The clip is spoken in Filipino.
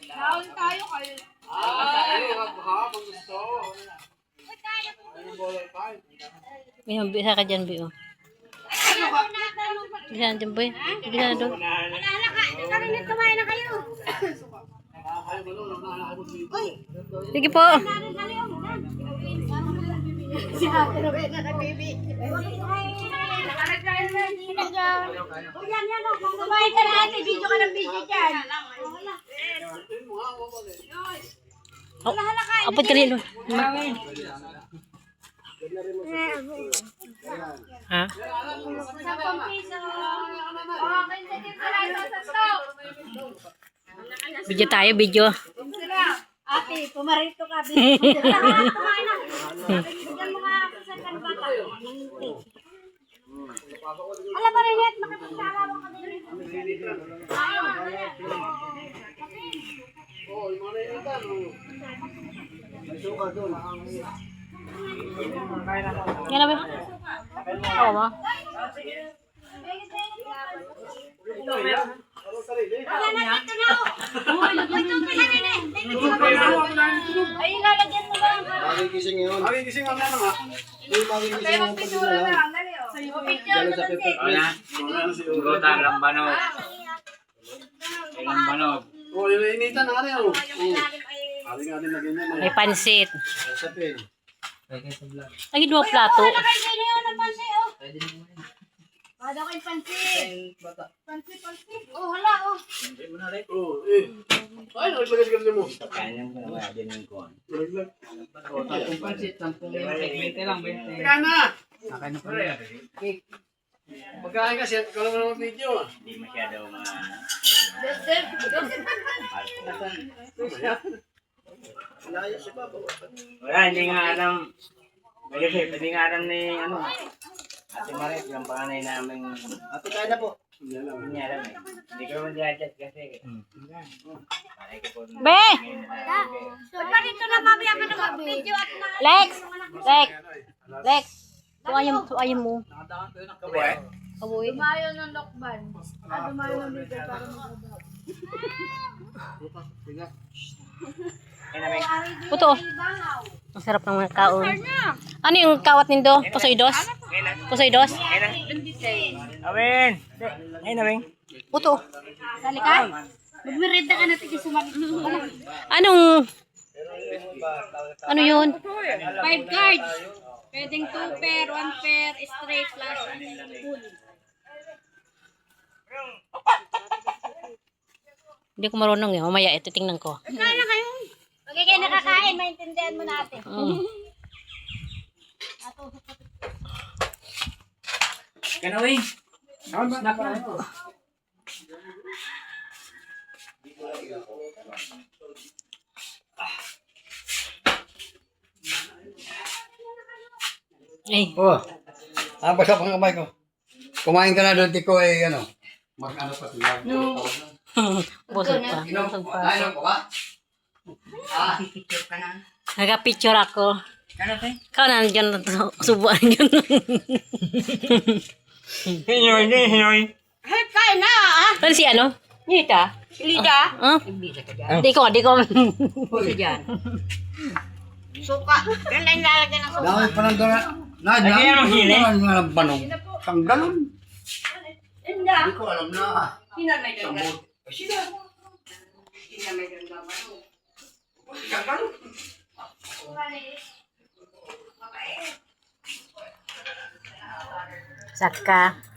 Dahon tayo kayo. Ngayon, bisa ka dyan, Bio. Bisa na dyan, Boy. Bisa na doon. Wala ka. Karinig kumain na kayo. Sige po. Si Ate Rowena na baby. Nakaragay na hindi na dyan. O yan, yan. Kumain ka na ate. Video ka ng video dyan. Apot ka rin. Ha? 10 piso. Okay, sige pala ito sa Video tayo, video. Ate, pumarito ka. Kumain na. Bigyan mo nga ako sa kalbata. Alam mo rin yan, makipagsalawang ka din. Yan na ba? Oo ba? Ay, lalagyan mo ba? Bagay gising yun. Bagay gising ang ano nga. Yung bagay gising yung pagkain na lang. Dalo sa pepper. Gutang lambanog. Lambanog. Oh, yung initan na ano. Aling aling na ganyan. May pansit. Sa pen. Lagi dua plato. Nakagay na yun ang pansi, oh. Bada ko yung pansi. Pansi. Oh, hala, oh. Oh, eh. Ay, naglagay ka mo. Kanyang wala din yung kuwan. Naglag. Tampung pansit, tampung segmente lang, 20. Teka na. Akin na pala. Pagkain kasi, ikaw naman ang video ah. Hindi masyado mga... Layo si Papa. Wala, hindi nga alam. Hindi nga alam ni ano. Ate Marit, yung panganay namin. Ate, kaya na po. Hindi niya alam eh. Hindi ko naman di-adjust kasi. Panay ko po. Be! Ba't pa dito na mamaya ka na mag-video at na... Lex! Lex! Tuwayan mo. Kabuhay? Kabuhi. Dumayo ng lokban. Dumayo ng video para mag-video. Kaya namin. Puto. Ang sarap ng mga kaon. Ano yung kawat nindo? Pusoidos? Pusoidos? Awin! Ay, nawing. Puto. Sali ka? Magmirida ka natin kasi sumalit. Anong... Ano yun? 5 cards. Pwedeng 2 pair, 1 pair, straight plus full. Hindi ko marunong eh. Mamaya, ito tingnan ko. Kaya na kayo. Pag kayo nakakain, maintindihan mo natin. Kanawing. Snap na. Ay. Oh. Ang basa pang kamay ko. Kumain ka na doon, Tiko, eh, ano. Mag-ano pa sila. Busog pa. Inom Busog ko. pa. Inom ko ba? Ah. Nagka-picture ako. Ikaw na dyan. Subuan dyan. Hinoy, hinoy. Hey, kain na ah! Ano si ano? Nita? Lida? Ah? Di ko. Suka. Yan lang lalagyan ng suka. Dami pa lang doon. Lagyan ng hili. Ang banong. Tanggalon. Inda. Hindi ko alam na. Hinamay lang. Sabot. Sila. Hinamay lang naman. Tanggalon. Saka.